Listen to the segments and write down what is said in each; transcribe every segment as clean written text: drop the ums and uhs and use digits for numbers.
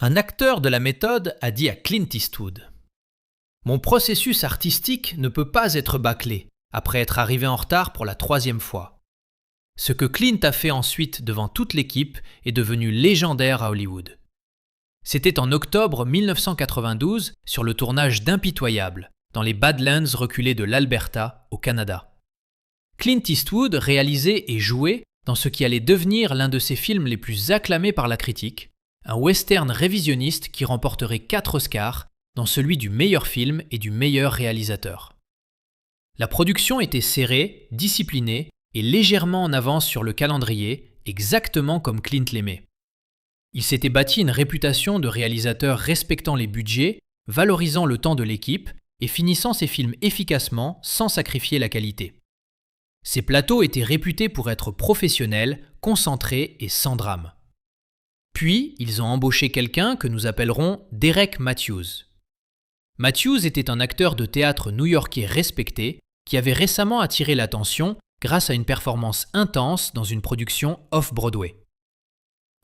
Un acteur de la méthode a dit à Clint Eastwood : « Mon processus artistique ne peut pas être bâclé après être arrivé en retard pour la 3e fois. » Ce que Clint a fait ensuite devant toute l'équipe est devenu légendaire à Hollywood. C'était en octobre 1992 sur le tournage d'Impitoyable, dans les Badlands reculés de l'Alberta, au Canada. Clint Eastwood réalisait et jouait dans ce qui allait devenir l'un de ses films les plus acclamés par la critique, un western révisionniste qui remporterait 4 Oscars, dont celui du meilleur film et du meilleur réalisateur. La production était serrée, disciplinée et légèrement en avance sur le calendrier, exactement comme Clint l'aimait. Il s'était bâti une réputation de réalisateur respectant les budgets, valorisant le temps de l'équipe et finissant ses films efficacement sans sacrifier la qualité. Ses plateaux étaient réputés pour être professionnels, concentrés et sans drame. Puis, ils ont embauché quelqu'un que nous appellerons Derek Matthews. Matthews était un acteur de théâtre new-yorkais respecté qui avait récemment attiré l'attention grâce à une performance intense dans une production off-Broadway.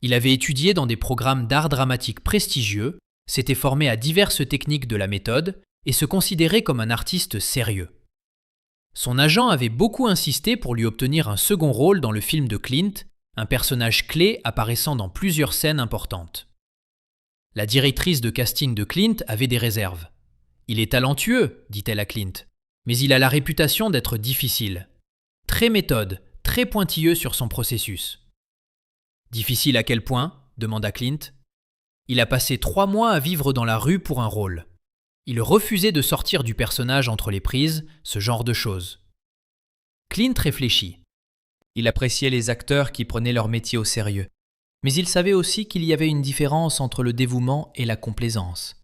Il avait étudié dans des programmes d'art dramatique prestigieux, s'était formé à diverses techniques de la méthode et se considérait comme un artiste sérieux. Son agent avait beaucoup insisté pour lui obtenir un second rôle dans le film de Clint, un personnage clé apparaissant dans plusieurs scènes importantes. La directrice de casting de Clint avait des réserves. « Il est talentueux, dit-elle à Clint, mais il a la réputation d'être difficile. Très méthode, très pointilleux sur son processus. » « Difficile à quel point ? Demanda Clint. Il a passé 3 mois à vivre dans la rue pour un rôle. Il refusait de sortir du personnage entre les prises, ce genre de choses. Clint réfléchit. Il appréciait les acteurs qui prenaient leur métier au sérieux, mais il savait aussi qu'il y avait une différence entre le dévouement et la complaisance.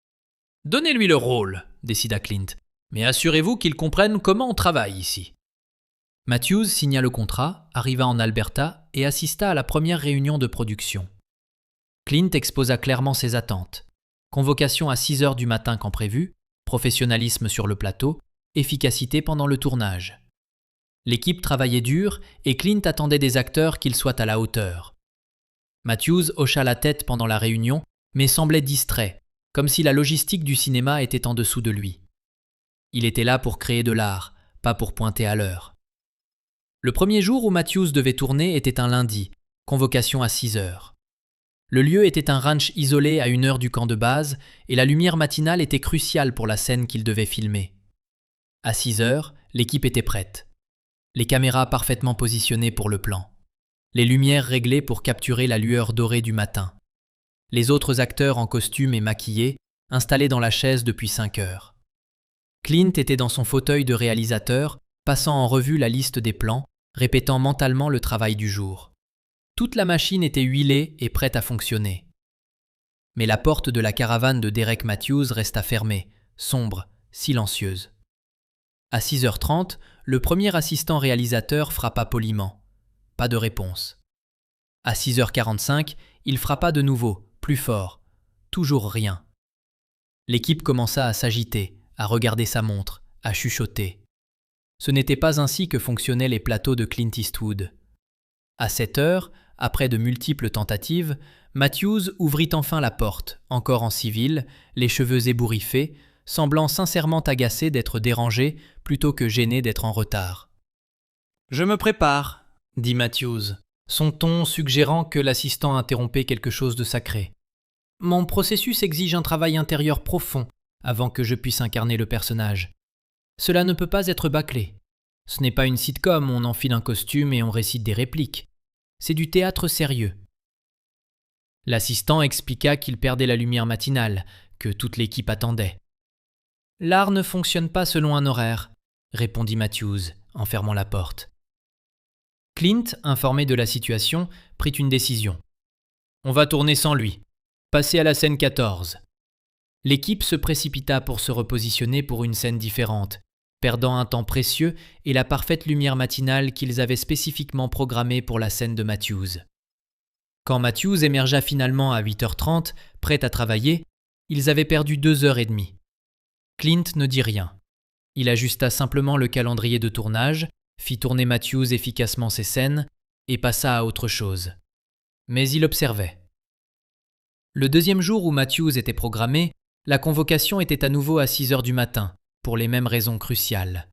« Donnez-lui le rôle, décida Clint, mais assurez-vous qu'il comprenne comment on travaille ici. » Matthews signa le contrat, arriva en Alberta et assista à la première réunion de production. Clint exposa clairement ses attentes. Convocation à 6 heures du matin quand prévu, professionnalisme sur le plateau, efficacité pendant le tournage. L'équipe travaillait dur et Clint attendait des acteurs qu'ils soient à la hauteur. Matthews hocha la tête pendant la réunion, mais semblait distrait, comme si la logistique du cinéma était en dessous de lui. Il était là pour créer de l'art, pas pour pointer à l'heure. Le premier jour où Matthews devait tourner était un lundi, convocation à 6 heures. Le lieu était un ranch isolé à 1 heure du camp de base et la lumière matinale était cruciale pour la scène qu'il devait filmer. À 6 heures, l'équipe était prête. Les caméras parfaitement positionnées pour le plan. Les lumières réglées pour capturer la lueur dorée du matin. Les autres acteurs en costume et maquillés, installés dans la chaise depuis 5 heures. Clint était dans son fauteuil de réalisateur, passant en revue la liste des plans, répétant mentalement le travail du jour. Toute la machine était huilée et prête à fonctionner. Mais la porte de la caravane de Derek Matthews resta fermée, sombre, silencieuse. À 6h30, le premier assistant réalisateur frappa poliment. Pas de réponse. À 6h45, il frappa de nouveau, plus fort. Toujours rien. L'équipe commença à s'agiter, à regarder sa montre, à chuchoter. Ce n'était pas ainsi que fonctionnaient les plateaux de Clint Eastwood. À 7 heures, après de multiples tentatives, Matthews ouvrit enfin la porte, encore en civil, les cheveux ébouriffés, semblant sincèrement agacé d'être dérangé plutôt que gêné d'être en retard. « Je me prépare, » dit Matthews, son ton suggérant que l'assistant interrompait quelque chose de sacré. « Mon processus exige un travail intérieur profond avant que je puisse incarner le personnage. Cela ne peut pas être bâclé. Ce n'est pas une sitcom où on enfile un costume et on récite des répliques. C'est du théâtre sérieux. » L'assistant expliqua qu'il perdait la lumière matinale, que toute l'équipe attendait. « L'art ne fonctionne pas selon un horaire, » répondit Matthews, en fermant la porte. Clint, informé de la situation, prit une décision. « On va tourner sans lui. Passer à la scène 14. » L'équipe se précipita pour se repositionner pour une scène différente, perdant un temps précieux et la parfaite lumière matinale qu'ils avaient spécifiquement programmée pour la scène de Matthews. Quand Matthews émergea finalement à 8h30, prêt à travailler, ils avaient perdu 2h30. Clint ne dit rien. Il ajusta simplement le calendrier de tournage, fit tourner Matthews efficacement ses scènes et passa à autre chose. Mais il observait. Le deuxième jour où Matthews était programmé, la convocation était à nouveau à 6 heures du matin, pour les mêmes raisons cruciales.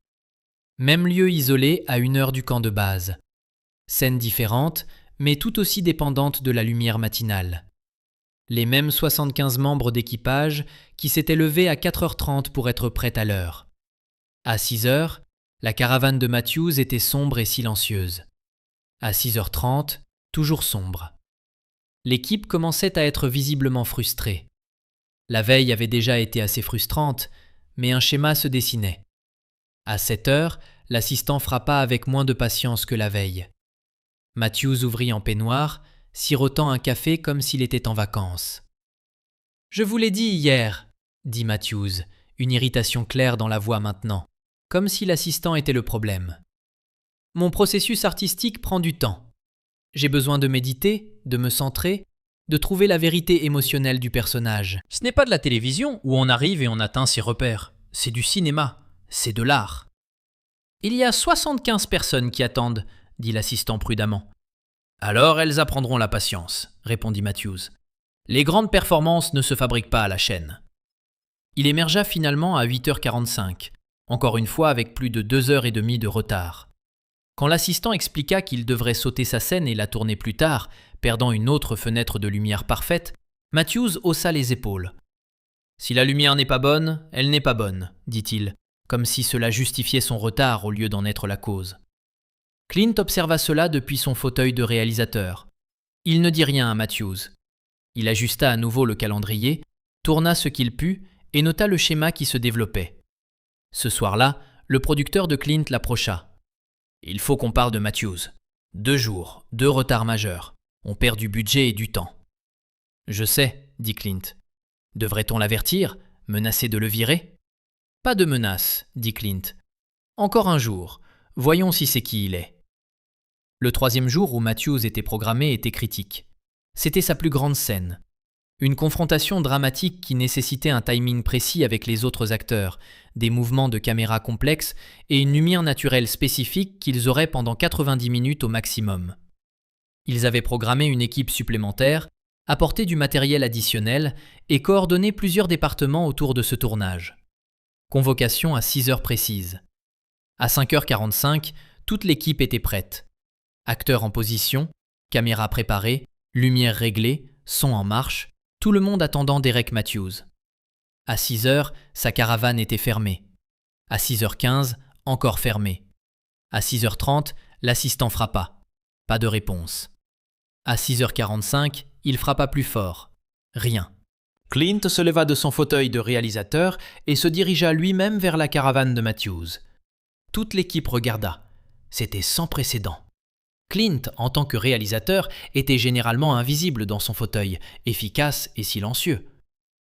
Même lieu isolé à 1 heure du camp de base. Scène différente, mais tout aussi dépendante de la lumière matinale. Les mêmes 75 membres d'équipage qui s'étaient levés à 4h30 pour être prêts à l'heure. À 6 heures, la caravane de Matthews était sombre et silencieuse. À 6h30, toujours sombre. L'équipe commençait à être visiblement frustrée. La veille avait déjà été assez frustrante, mais un schéma se dessinait. À 7 heures, l'assistant frappa avec moins de patience que la veille. Matthews ouvrit en peignoir, sirotant un café comme s'il était en vacances. « Je vous l'ai dit hier, » dit Matthews, une irritation claire dans la voix maintenant, comme si l'assistant était le problème. « Mon processus artistique prend du temps. J'ai besoin de méditer, de me centrer, de trouver la vérité émotionnelle du personnage. Ce n'est pas de la télévision où on arrive et on atteint ses repères. C'est du cinéma, c'est de l'art. » « Il y a 75 personnes qui attendent, » dit l'assistant prudemment. « Alors elles apprendront la patience, » répondit Matthews. « Les grandes performances ne se fabriquent pas à la chaîne. » Il émergea finalement à 8h45, encore une fois avec plus de 2h30 de retard. Quand l'assistant expliqua qu'il devrait sauter sa scène et la tourner plus tard, perdant une autre fenêtre de lumière parfaite, Matthews haussa les épaules. « Si la lumière n'est pas bonne, elle n'est pas bonne, » dit-il, comme si cela justifiait son retard au lieu d'en être la cause. Clint observa cela depuis son fauteuil de réalisateur. Il ne dit rien à Matthews. Il ajusta à nouveau le calendrier, tourna ce qu'il put et nota le schéma qui se développait. Ce soir-là, le producteur de Clint l'approcha. « Il faut qu'on parle de Matthews. 2 jours, 2 retards majeurs. On perd du budget et du temps. »« Je sais, » dit Clint. « Devrait-on l'avertir, menacer de le virer ?»« Pas de menace, » dit Clint. « Encore un jour. Voyons si c'est qui il est. » Le 3e jour où Matthews était programmé était critique. C'était sa plus grande scène. Une confrontation dramatique qui nécessitait un timing précis avec les autres acteurs, des mouvements de caméra complexes et une lumière naturelle spécifique qu'ils auraient pendant 90 minutes au maximum. Ils avaient programmé une équipe supplémentaire, apporté du matériel additionnel et coordonné plusieurs départements autour de ce tournage. Convocation à 6 heures précises. À 5h45, toute l'équipe était prête. Acteurs en position, caméra préparée, lumière réglée, son en marche, tout le monde attendant Derek Matthews. À 6 heures, sa caravane était fermée. À 6h15, encore fermée. À 6h30, l'assistant frappa. Pas de réponse. À 6h45, il frappa plus fort. Rien. Clint se leva de son fauteuil de réalisateur et se dirigea lui-même vers la caravane de Matthews. Toute l'équipe regarda. C'était sans précédent. Clint, en tant que réalisateur, était généralement invisible dans son fauteuil, efficace et silencieux.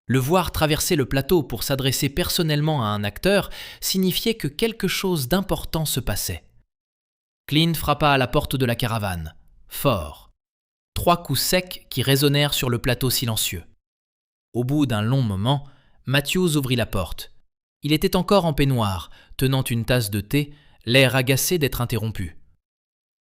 Le voir traverser le plateau pour s'adresser personnellement à un acteur signifiait que quelque chose d'important se passait. Clint frappa à la porte de la caravane. Fort. 3 coups secs qui résonnèrent sur le plateau silencieux. Au bout d'un long moment, Matthews ouvrit la porte. Il était encore en peignoir, tenant une tasse de thé, l'air agacé d'être interrompu.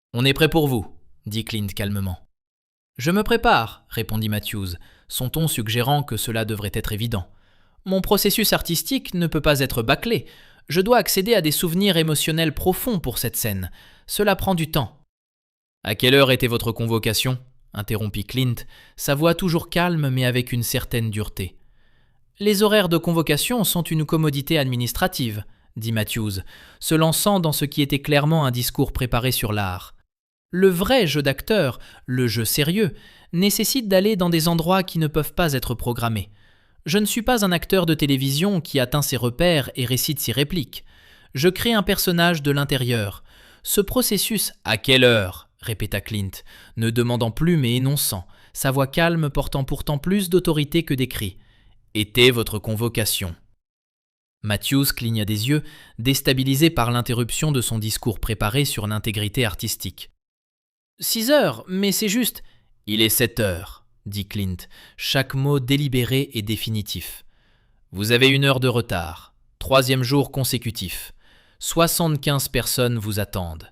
« On est prêt pour vous, » dit Clint calmement. « Je me prépare, » répondit Matthews, son ton suggérant que cela devrait être évident. « Mon processus artistique ne peut pas être bâclé. Je dois accéder à des souvenirs émotionnels profonds pour cette scène. Cela prend du temps. »« À quelle heure était votre convocation ?» interrompit Clint, sa voix toujours calme mais avec une certaine dureté. « Les horaires de convocation sont une commodité administrative, » dit Matthews, se lançant dans ce qui était clairement un discours préparé sur l'art. Le vrai jeu d'acteur, le jeu sérieux, nécessite d'aller dans des endroits qui ne peuvent pas être programmés. Je ne suis pas un acteur de télévision qui atteint ses repères et récite ses répliques. Je crée un personnage de l'intérieur. Ce processus... « À quelle heure ?» répéta Clint, ne demandant plus mais énonçant, sa voix calme portant pourtant plus d'autorité que des cris. « Était votre convocation ?» Matthews cligna des yeux, déstabilisé par l'interruption de son discours préparé sur l'intégrité artistique. « 6 heures, mais c'est juste... »« Il est 7 heures, » dit Clint, chaque mot délibéré et définitif. « Vous avez 1 heure de retard, 3e jour consécutif. 75 personnes vous attendent.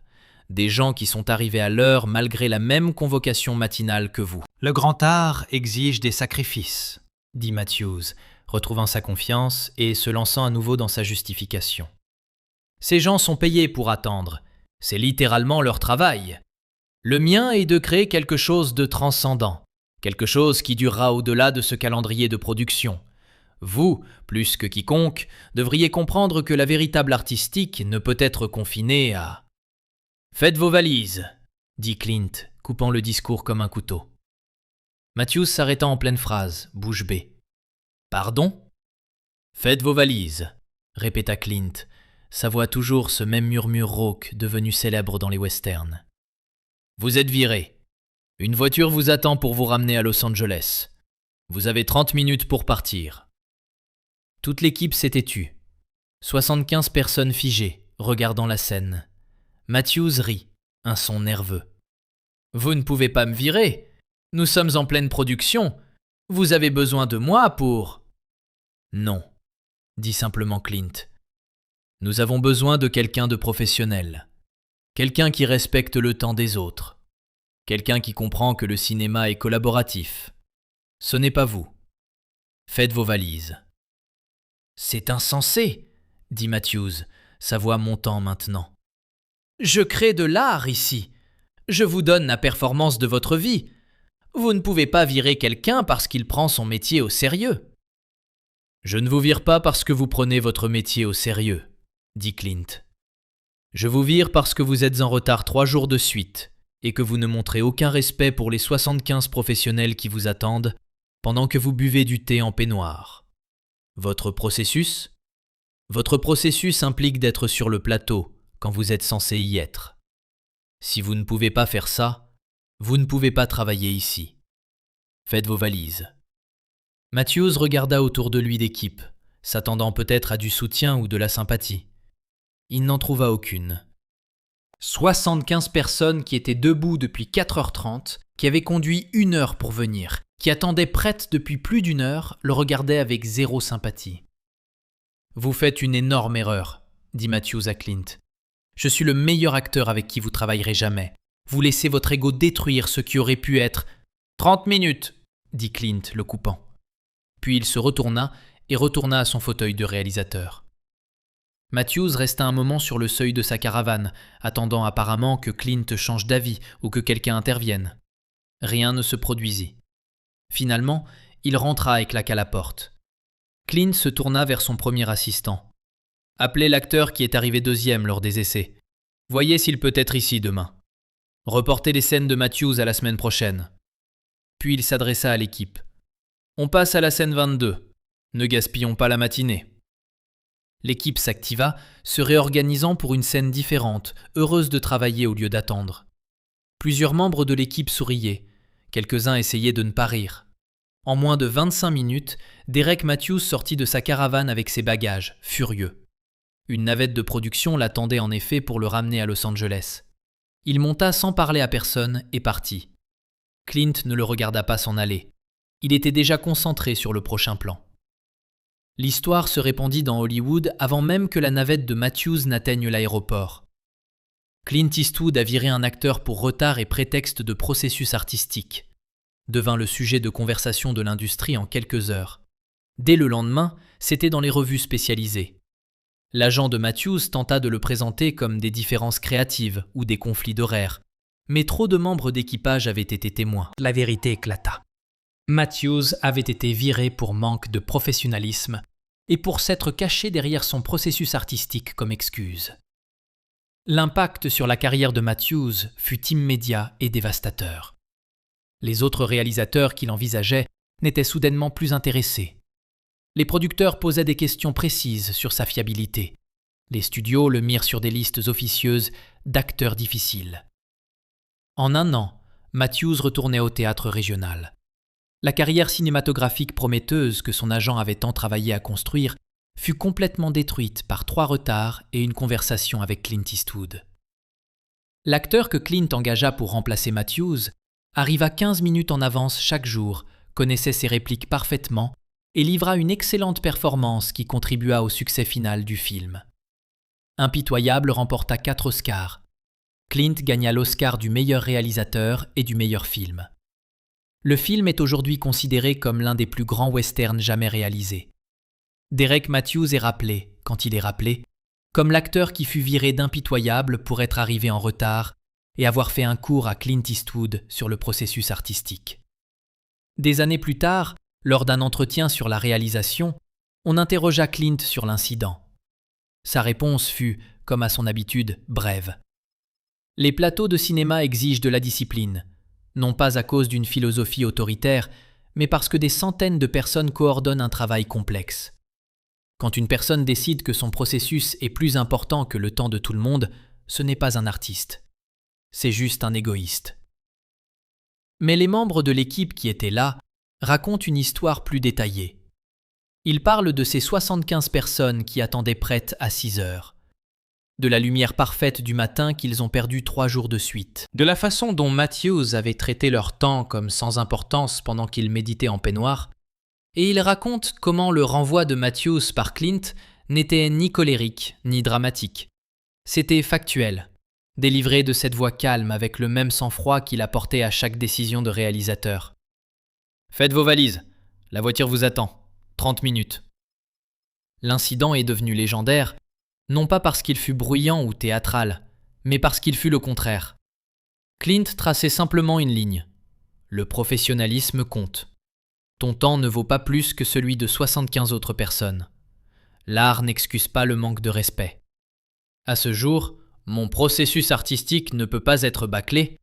des gens qui sont arrivés à l'heure malgré la même convocation matinale que vous. Le grand art exige des sacrifices, dit Matthews, retrouvant sa confiance et se lançant à nouveau dans sa justification. Ces gens sont payés pour attendre, c'est littéralement leur travail. Le mien est de créer quelque chose de transcendant, quelque chose qui durera au-delà de ce calendrier de production. Vous, plus que quiconque, devriez comprendre que la véritable artistique ne peut être confinée à... « Faites vos valises », dit Clint, coupant le discours comme un couteau. Matthews s'arrêta en pleine phrase, bouche bée. « Pardon ?»« Faites vos valises », répéta Clint, sa voix toujours ce même murmure rauque devenu célèbre dans les westerns. « Vous êtes viré. Une voiture vous attend pour vous ramener à Los Angeles. Vous avez 30 minutes pour partir. » Toute l'équipe s'était tue. 75 personnes figées, regardant la scène. Matthews rit, un son nerveux. « Vous ne pouvez pas me virer. Nous sommes en pleine production. Vous avez besoin de moi pour... » « Non, » dit simplement Clint. « Nous avons besoin de quelqu'un de professionnel. Quelqu'un qui respecte le temps des autres. Quelqu'un qui comprend que le cinéma est collaboratif. Ce n'est pas vous. Faites vos valises. » « C'est insensé, » dit Matthews, sa voix montant maintenant. « Je crée de l'art ici. Je vous donne la performance de votre vie. Vous ne pouvez pas virer quelqu'un parce qu'il prend son métier au sérieux. »« Je ne vous vire pas parce que vous prenez votre métier au sérieux, » dit Clint. « Je vous vire parce que vous êtes en retard 3 jours de suite et que vous ne montrez aucun respect pour les 75 professionnels qui vous attendent pendant que vous buvez du thé en peignoir. Votre processus implique d'être sur le plateau quand vous êtes censé y être. Si vous ne pouvez pas faire ça, vous ne pouvez pas travailler ici. Faites vos valises. » Matthews regarda autour de lui d'équipe, s'attendant peut-être à du soutien ou de la sympathie. Il n'en trouva aucune. 75 personnes qui étaient debout depuis 4h30, qui avaient conduit 1 heure pour venir, qui attendaient prêtes depuis plus d'1 heure, le regardaient avec zéro sympathie. « Vous faites une énorme erreur, » dit Matthews à Clint. « Je suis le meilleur acteur avec qui vous travaillerez jamais. Vous laissez votre ego détruire ce qui aurait pu être... »« 30 minutes, » dit Clint, le coupant. Puis il se retourna à son fauteuil de réalisateur. Matthews resta un moment sur le seuil de sa caravane, attendant apparemment que Clint change d'avis ou que quelqu'un intervienne. Rien ne se produisit. Finalement, il rentra et claqua la porte. Clint se tourna vers son premier assistant. « Appelez l'acteur qui est arrivé 2e lors des essais. Voyez s'il peut être ici demain. Reportez les scènes de Matthews à la semaine prochaine. » Puis il s'adressa à l'équipe. « On passe à la scène 22. Ne gaspillons pas la matinée. » L'équipe s'activa, se réorganisant pour une scène différente, heureuse de travailler au lieu d'attendre. Plusieurs membres de l'équipe souriaient. Quelques-uns essayaient de ne pas rire. En moins de 25 minutes, Derek Matthews sortit de sa caravane avec ses bagages, furieux. Une navette de production l'attendait en effet pour le ramener à Los Angeles. Il monta sans parler à personne et partit. Clint ne le regarda pas s'en aller. Il était déjà concentré sur le prochain plan. L'histoire se répandit dans Hollywood avant même que la navette de Matthews n'atteigne l'aéroport. Clint Eastwood a viré un acteur pour retard et prétexte de processus artistique. Devint le sujet de conversation de l'industrie en quelques heures. Dès le lendemain, c'était dans les revues spécialisées. L'agent de Matthews tenta de le présenter comme des différences créatives ou des conflits d'horaires, mais trop de membres d'équipage avaient été témoins. La vérité éclata. Matthews avait été viré pour manque de professionnalisme et pour s'être caché derrière son processus artistique comme excuse. L'impact sur la carrière de Matthews fut immédiat et dévastateur. Les autres réalisateurs qui l'envisageaient n'étaient soudainement plus intéressés. Les producteurs posaient des questions précises sur sa fiabilité. Les studios le mirent sur des listes officieuses d'acteurs difficiles. En 1 an, Matthews retournait au théâtre régional. La carrière cinématographique prometteuse que son agent avait tant travaillé à construire fut complètement détruite par 3 retards et une conversation avec Clint Eastwood. L'acteur que Clint engagea pour remplacer Matthews arriva 15 minutes en avance chaque jour, connaissait ses répliques parfaitement et livra une excellente performance qui contribua au succès final du film. Impitoyable remporta 4 Oscars. Clint gagna l'Oscar du meilleur réalisateur et du meilleur film. Le film est aujourd'hui considéré comme l'un des plus grands westerns jamais réalisés. Derek Matthews est rappelé, quand il est rappelé, comme l'acteur qui fut viré d'impitoyable pour être arrivé en retard et avoir fait un cours à Clint Eastwood sur le processus artistique. Des années plus tard, lors d'un entretien sur la réalisation, on interrogea Clint sur l'incident. Sa réponse fut, comme à son habitude, brève. Les plateaux de cinéma exigent de la discipline, non pas à cause d'une philosophie autoritaire, mais parce que des centaines de personnes coordonnent un travail complexe. Quand une personne décide que son processus est plus important que le temps de tout le monde, ce n'est pas un artiste. C'est juste un égoïste. Mais les membres de l'équipe qui étaient là racontent une histoire plus détaillée. Ils parlent de ces 75 personnes qui attendaient prêtes à 6 heures. De la lumière parfaite du matin qu'ils ont perdue 3 jours de suite. De la façon dont Matthews avait traité leur temps comme sans importance pendant qu'ils méditaient en peignoir. Et ils racontent comment le renvoi de Matthews par Clint n'était ni colérique ni dramatique. C'était factuel, délivré de cette voix calme avec le même sang-froid qu'il apportait à chaque décision de réalisateur. « Faites vos valises, la voiture vous attend, 30 minutes. » L'incident est devenu légendaire, non pas parce qu'il fut bruyant ou théâtral, mais parce qu'il fut le contraire. Clint traçait simplement une ligne. Le professionnalisme compte. Ton temps ne vaut pas plus que celui de 75 autres personnes. L'art n'excuse pas le manque de respect. À ce jour, mon processus artistique ne peut pas être bâclé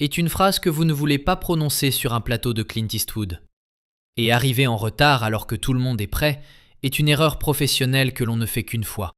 est une phrase que vous ne voulez pas prononcer sur un plateau de Clint Eastwood. Et arriver en retard alors que tout le monde est prêt est une erreur professionnelle que l'on ne fait qu'une fois.